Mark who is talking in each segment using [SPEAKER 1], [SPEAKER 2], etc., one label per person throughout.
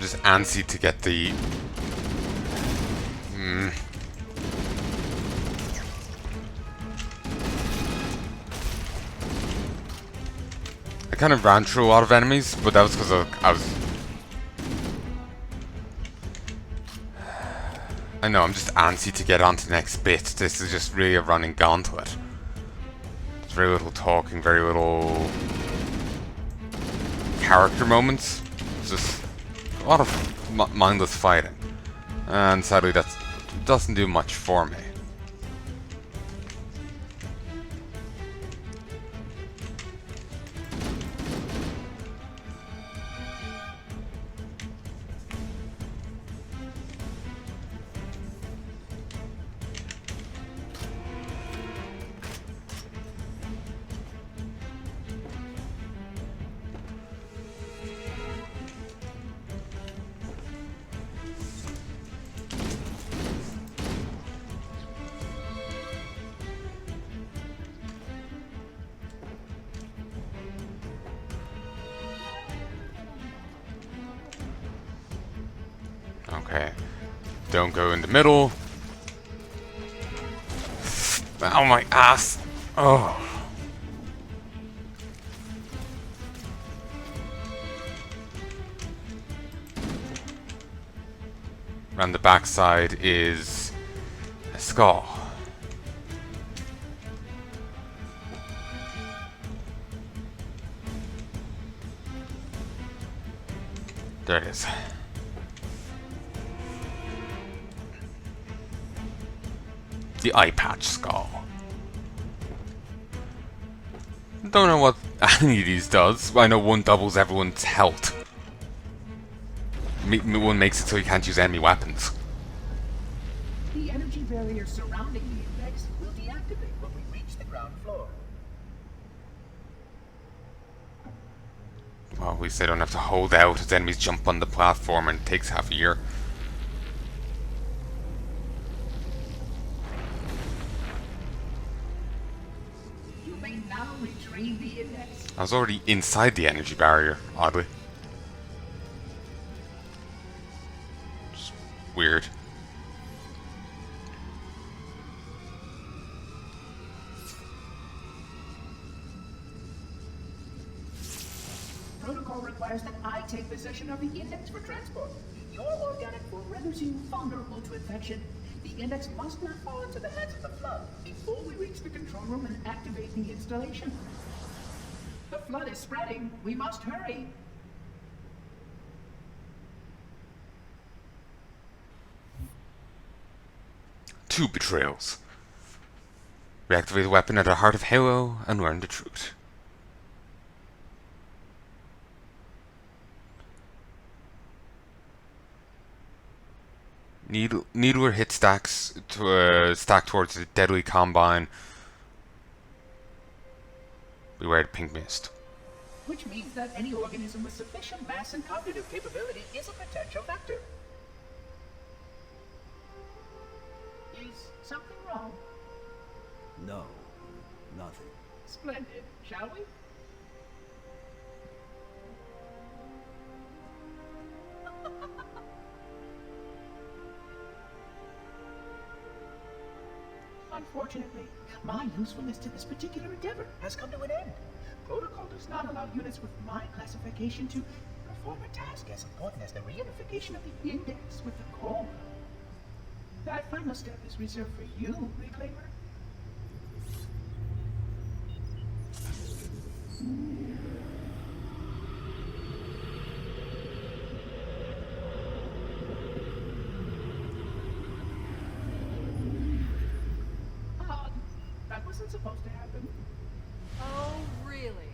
[SPEAKER 1] just antsy to get the... I kind of ran through a lot of enemies, but that was because I was... I know, I'm just antsy to get on to the next bit. This is just really a running gauntlet. There's very little talking, very little character moments. It's just a lot of mindless fighting. And sadly that doesn't do much for me. Okay, don't go in the middle. Oh my ass! Oh. Around the backside is a skull. There it is. The eye patch skull. Don't know what any of these does. I know one doubles everyone's health. One makes it so you can't use enemy weapons.
[SPEAKER 2] The energy barrier surrounding the index will deactivate when we reach the ground floor.
[SPEAKER 1] Well, at least they don't have to hold out as enemies jump on the platform and it takes half a year. I was already inside the energy barrier, oddly. Just weird.
[SPEAKER 2] Protocol requires that I take possession of the index for transport. Your organic form renders you vulnerable to infection. The index must not fall into the hands of the flood before we reach the control room and activate the installation. The flood is spreading. We must hurry.
[SPEAKER 1] Two betrayals. Reactivate the weapon at the heart of Heya and learn the truth. Needler hit stacks to stack towards the deadly combine. Beware the pink mist.
[SPEAKER 2] Which means that any organism with sufficient mass and cognitive capability is a potential vector. Is something wrong?
[SPEAKER 3] No, nothing.
[SPEAKER 2] Splendid, shall we? Unfortunately, my usefulness to this particular endeavor has come to an end. Protocol does not allow units with my classification to perform a task as important as the reunification of the index with the core. That final step is reserved for you, Reclaimer. That wasn't supposed to happen.
[SPEAKER 4] Oh, really?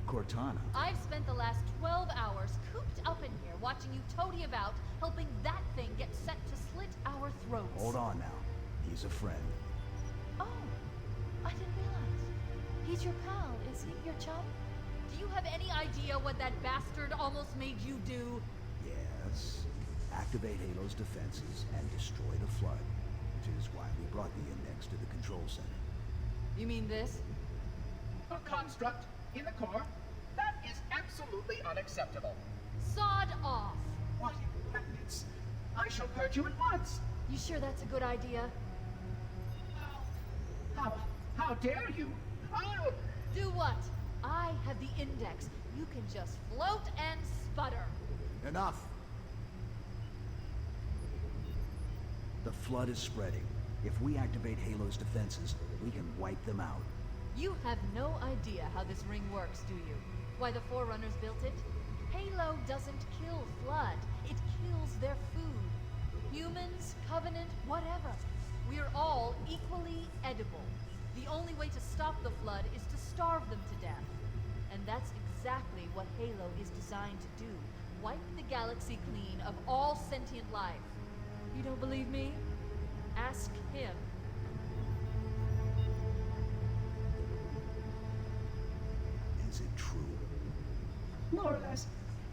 [SPEAKER 3] Cortana.
[SPEAKER 4] I've spent the last 12 hours cooped up in here watching you toady about, helping that thing get set to slit our throats.
[SPEAKER 3] Hold on now. He's a friend.
[SPEAKER 4] Oh, I didn't realize. He's your pal, is he? Your chum? Do you have any idea what that bastard almost made you do?
[SPEAKER 3] Yes. Activate Halo's defenses and destroy the flood, which is why we brought the index to the control center.
[SPEAKER 4] You mean this?
[SPEAKER 2] A construct in the core? That is absolutely unacceptable.
[SPEAKER 4] sod off.
[SPEAKER 2] What impertinence! I shall purge you at once!
[SPEAKER 4] You sure that's a good idea?
[SPEAKER 2] How dare you? Oh!
[SPEAKER 4] Do what? I have the index. You can just float and sputter.
[SPEAKER 3] Enough! The flood is spreading. If we activate Halo's defenses, we can wipe them out.
[SPEAKER 4] You have no idea how this ring works, do you? Why the Forerunners built it? Halo doesn't kill Flood. It kills their food. Humans, Covenant, whatever. We're all equally edible. The only way to stop the Flood is to starve them to death. And that's exactly what Halo is designed to do. Wipe the galaxy clean of all sentient life. You don't believe me? Ask him.
[SPEAKER 3] Is it true?
[SPEAKER 2] More or less.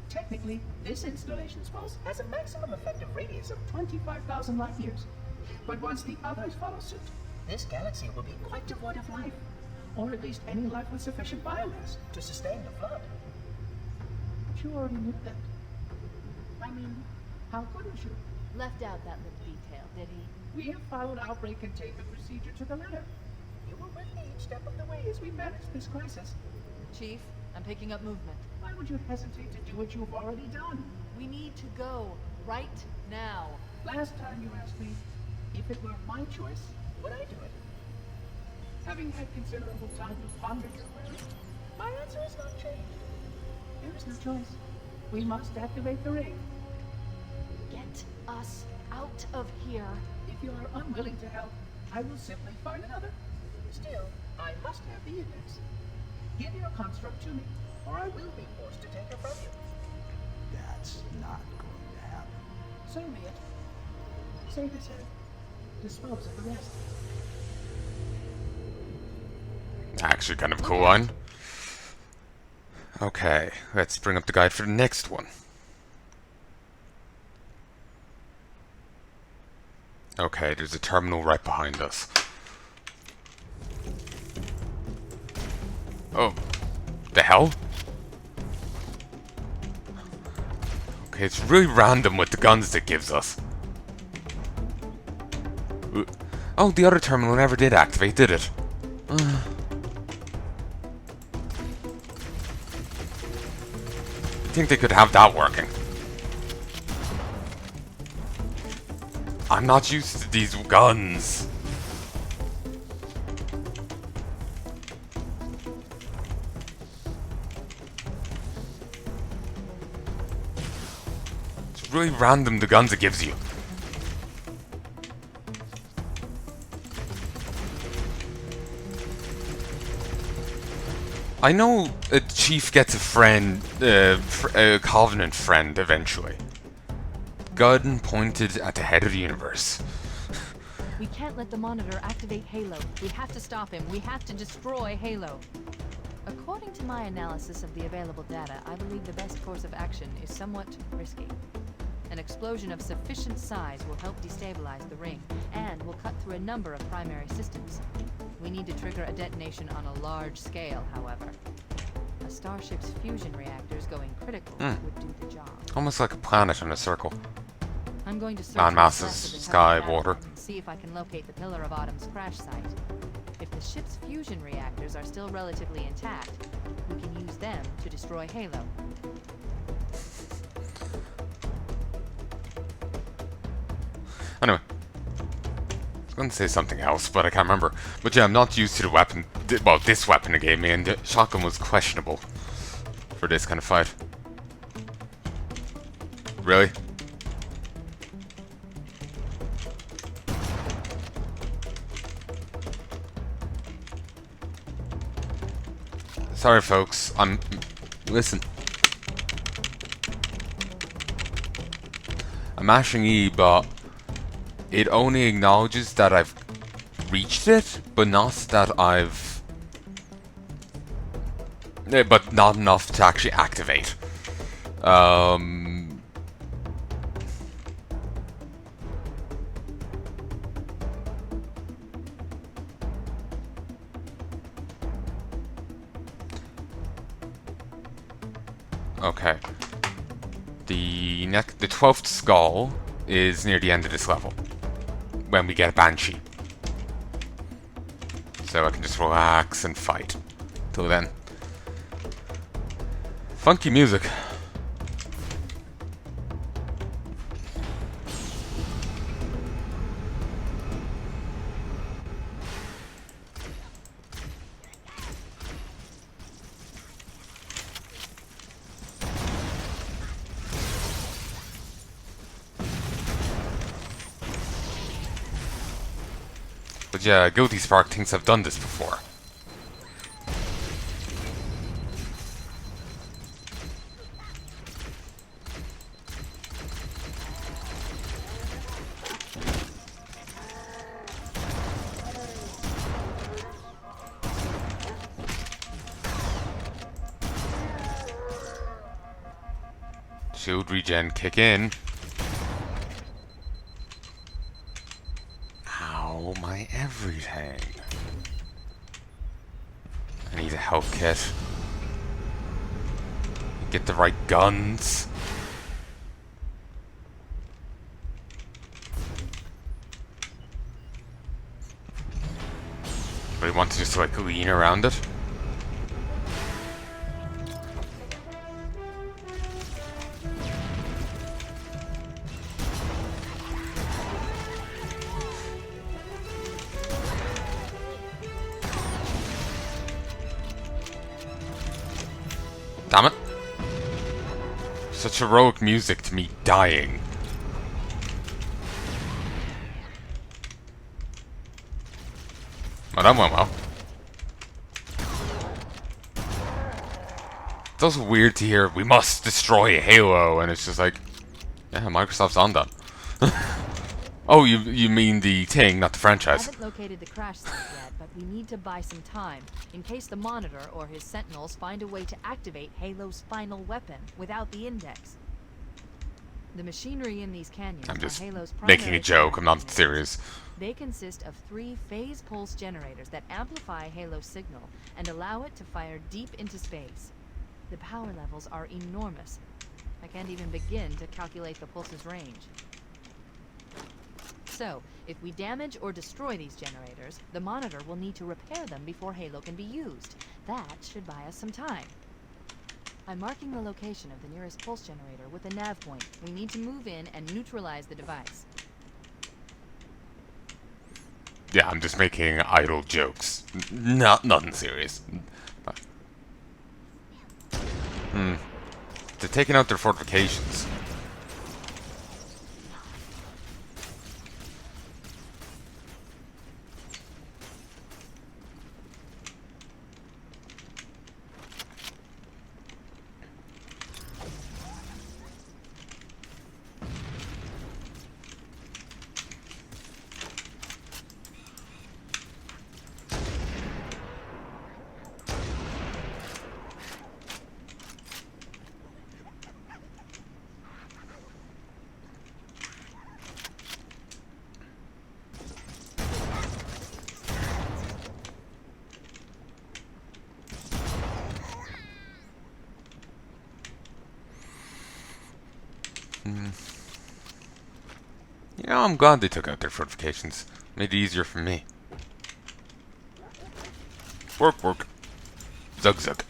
[SPEAKER 2] Technically, this installation's pulse has a maximum effective radius of 25,000 light years. But once the others follow suit, this galaxy will be quite devoid of life. Or at least any life with sufficient biomass to sustain the flood. But you already knew that. I mean, how couldn't you?
[SPEAKER 4] Left out that little detail, did he?
[SPEAKER 2] We have followed our break-and-taper procedure to the letter. You were with me each step of the way as we managed this crisis.
[SPEAKER 4] Chief, I'm picking up movement.
[SPEAKER 2] Why would you hesitate to do what you've already done?
[SPEAKER 4] We need to go right now.
[SPEAKER 2] Last time you asked me, if it were my choice, would I do it? Having had considerable time to ponder your query, my answer has not changed. There is no choice. We must activate the ring.
[SPEAKER 4] Get us out of here.
[SPEAKER 2] If you are unwilling to help, I will simply find another. Still, I must have the index. Give your construct to me, or I will be forced to take her from you.
[SPEAKER 3] That's not going to happen.
[SPEAKER 2] So be it. Save his head. Dispose of the rest.
[SPEAKER 1] Actually, kind of a cool one. Okay, let's bring up the guide for the next one. Okay, there's a terminal right behind us. Oh, the hell? Okay, it's really random with the guns it gives us. Oh, the other terminal never did activate, did it? I think they could have that working. I'm not used to these guns. It's really random, the guns it gives you. I know a chief gets a friend, a Covenant friend eventually. Gun pointed at the head of the universe.
[SPEAKER 4] We can't let the Monitor activate Halo. We have to stop him. We have to destroy Halo. According to my analysis of the available data, I believe the best course of action is somewhat risky. An explosion of sufficient size will help destabilize the ring, and will cut through a number of primary systems. We need to trigger a detonation on a large scale, however. A starship's fusion reactors going critical would do the job.
[SPEAKER 1] Almost like a planet in a circle.
[SPEAKER 4] I'm going to search
[SPEAKER 1] Land
[SPEAKER 4] the
[SPEAKER 1] masses,
[SPEAKER 4] rest of the
[SPEAKER 1] sky,
[SPEAKER 4] tower
[SPEAKER 1] water.
[SPEAKER 4] and see if I can locate the Pillar of Autumn's crash site. If the ship's fusion reactors are still relatively intact, we can use them to destroy Halo.
[SPEAKER 1] Anyway. I was going to say something else, but I can't remember. But yeah, I'm not used to the weapon. Well, this weapon it gave me, and the shotgun was questionable for this kind of fight. Really? Sorry, folks. Listen. I'm mashing E, but it only acknowledges that I've reached it, but not that I've... but not enough to actually activate. Okay. The 12th skull is near the end of this level, when we get a Banshee. So I can just relax and fight. Till then. Funky music. But yeah, Guilty Spark thinks I've done this before. Shield regen kick in. Ow, my everything. I need a health kit. Get the right guns. Really want to just like lean around it. Damn it. Such heroic music to me dying. Well, that went well. It's also weird to hear, we must destroy Halo, and it's just like, yeah, Microsoft's on that. Oh, you mean the thing, not the
[SPEAKER 4] I
[SPEAKER 1] franchise.
[SPEAKER 4] haven't located the crash site yet, but we need to buy some time in case the Monitor or his Sentinels find a way to activate Halo's final weapon without the index. The machinery in these canyons
[SPEAKER 1] I'm just
[SPEAKER 4] are Halo's
[SPEAKER 1] making a
[SPEAKER 4] primary
[SPEAKER 1] joke,
[SPEAKER 4] power
[SPEAKER 1] I'm not
[SPEAKER 4] generators.
[SPEAKER 1] serious.
[SPEAKER 4] They consist of 3 phase pulse generators that amplify Halo's signal and allow it to fire deep into space. The power levels are enormous. I can't even begin to calculate the pulse's range. So, if we damage or destroy these generators, the Monitor will need to repair them before Halo can be used. That should buy us some time. I'm marking the location of the nearest pulse generator with a nav point. We need to move in and neutralize the device.
[SPEAKER 1] Yeah, I'm just making idle jokes. Nothing serious. They're taking out their fortifications. You know, I'm glad they took out their fortifications. Made it easier for me. Work, work. Zug, zug.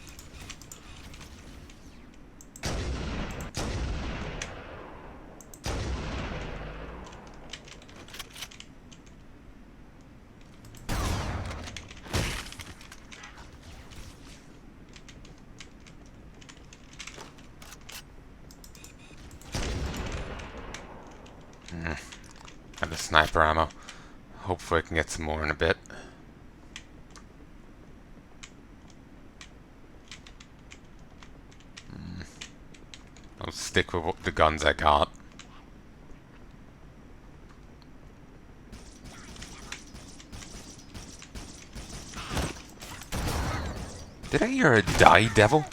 [SPEAKER 1] Got the sniper ammo. Hopefully I can get some more in a bit. I'll stick with the guns I got. Did I hear a die devil?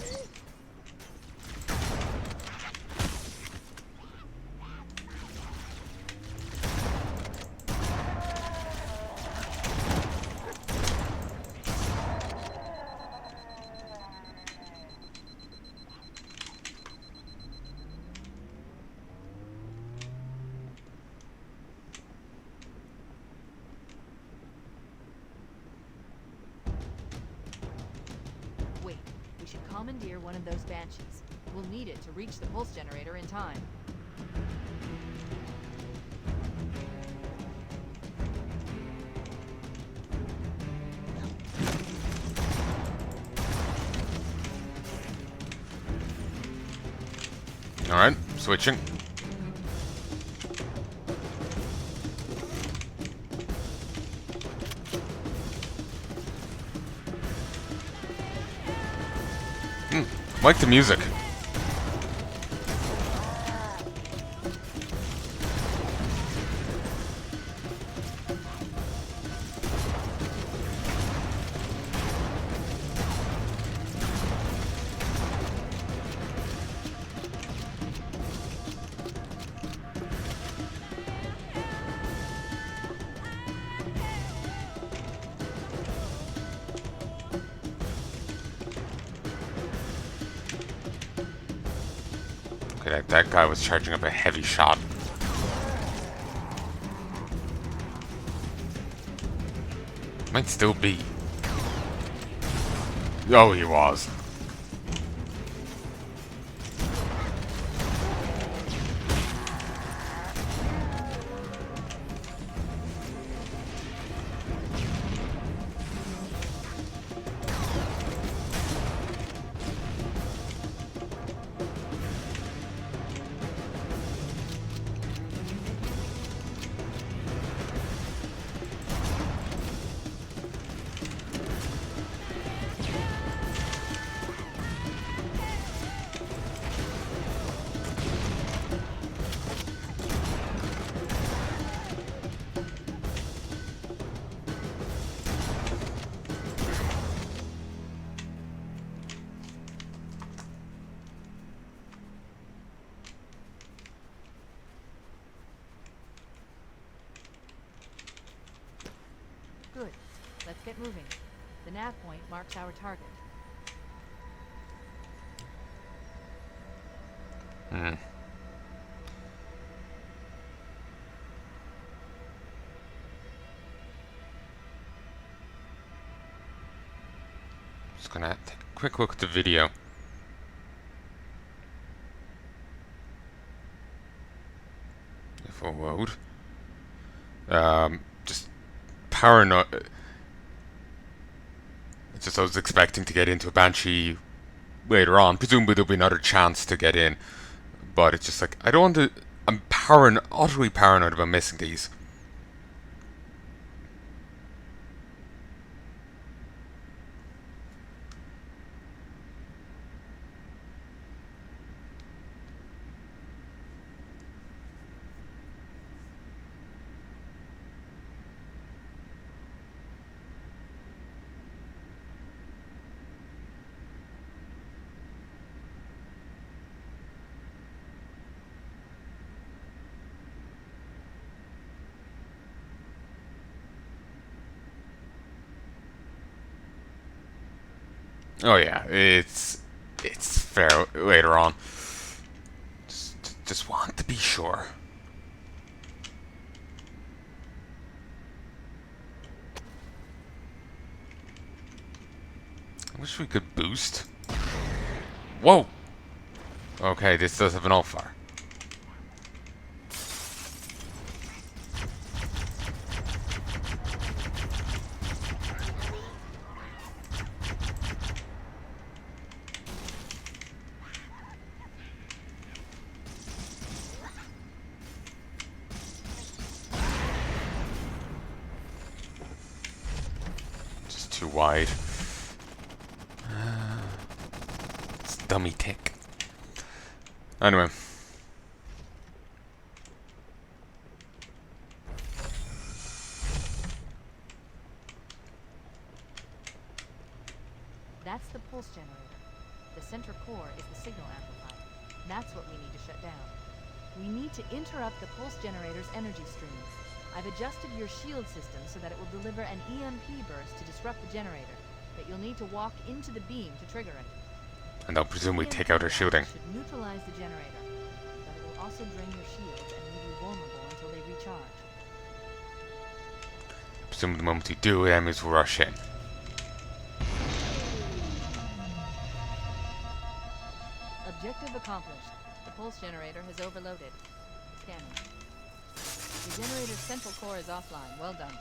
[SPEAKER 4] commandeer one of those banshees. We'll need it to reach the pulse generator in time.
[SPEAKER 1] Alright, switching. Like the music. Okay, that guy was charging up a heavy shot. Might still be. Oh, he was.
[SPEAKER 4] Good. Let's get moving. The nav point marks our target.
[SPEAKER 1] Just gonna take a quick look at the video. If it'll load. Just paranoid. It's just I was expecting to get into a Banshee later on. Presumably there'll be another chance to get in. But it's just like, I don't want to... I'm utterly paranoid about missing these. Oh yeah, it's fair later on. Just want to be sure. I wish we could boost. Whoa! Okay, this does have an all-fire. Too wide. It's dummy tick. Anyway.
[SPEAKER 4] That's the pulse generator. The center core is the signal amplifier. That's what we need to shut down. We need to interrupt the pulse generator's energy streams. I've adjusted your shield system so that it will deliver an EMP burst to disrupt the generator, but you'll need to walk into the beam to trigger it.
[SPEAKER 1] And they'll presumably take out her shielding.
[SPEAKER 4] It should neutralize the generator, but it will also drain your shields and leave you vulnerable until they recharge.
[SPEAKER 1] Presumably the moment you do, enemies will rush in.
[SPEAKER 4] Objective accomplished. The pulse generator has overloaded. Scanning. The generator's central core is offline. Well done.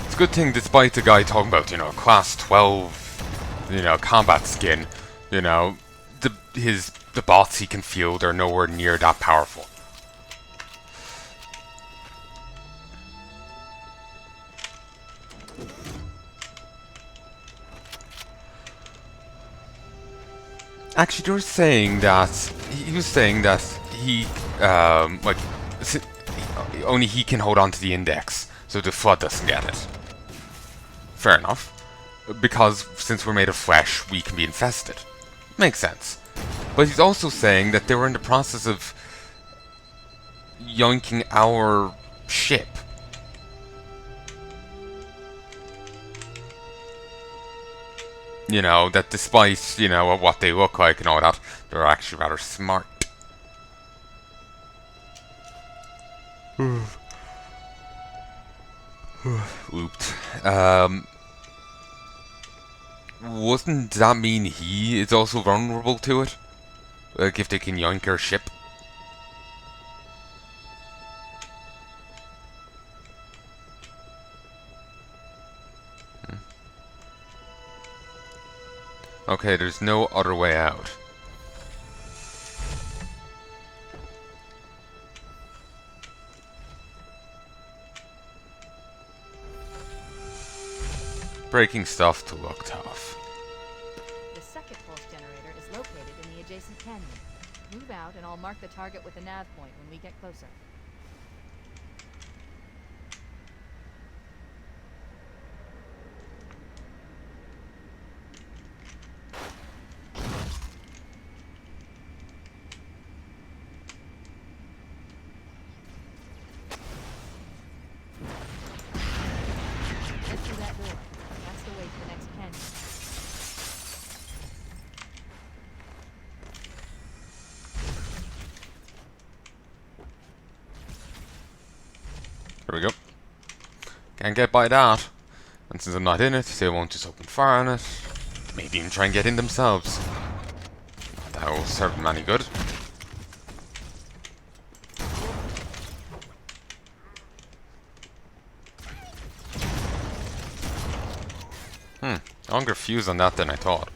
[SPEAKER 1] It's a good thing, despite the guy talking about, class 12, combat skin, the bots he can field are nowhere near that powerful. Actually, they were saying that he was saying that he only he can hold on to the index, so the flood doesn't get it. Fair enough, because since we're made of flesh, we can be infested. Makes sense. But he's also saying that they were in the process of yoinking our ship. That despite, what they look like and all that, they're actually rather smart. Ooped. Wouldn't that mean he is also vulnerable to it? Like if they can yoink our ship? Okay, there's no other way out. Breaking stuff to look tough.
[SPEAKER 4] The second pulse generator is located in the adjacent canyon. Move out and I'll mark the target with a nav point when we get closer. Head through that door. That's the way to the next canyon.
[SPEAKER 1] There we go. Can't get by that. And since I'm not in it, they won't just open fire on it. Maybe even try and get in themselves. Not that will serve them any good. Longer fuse on that than I thought.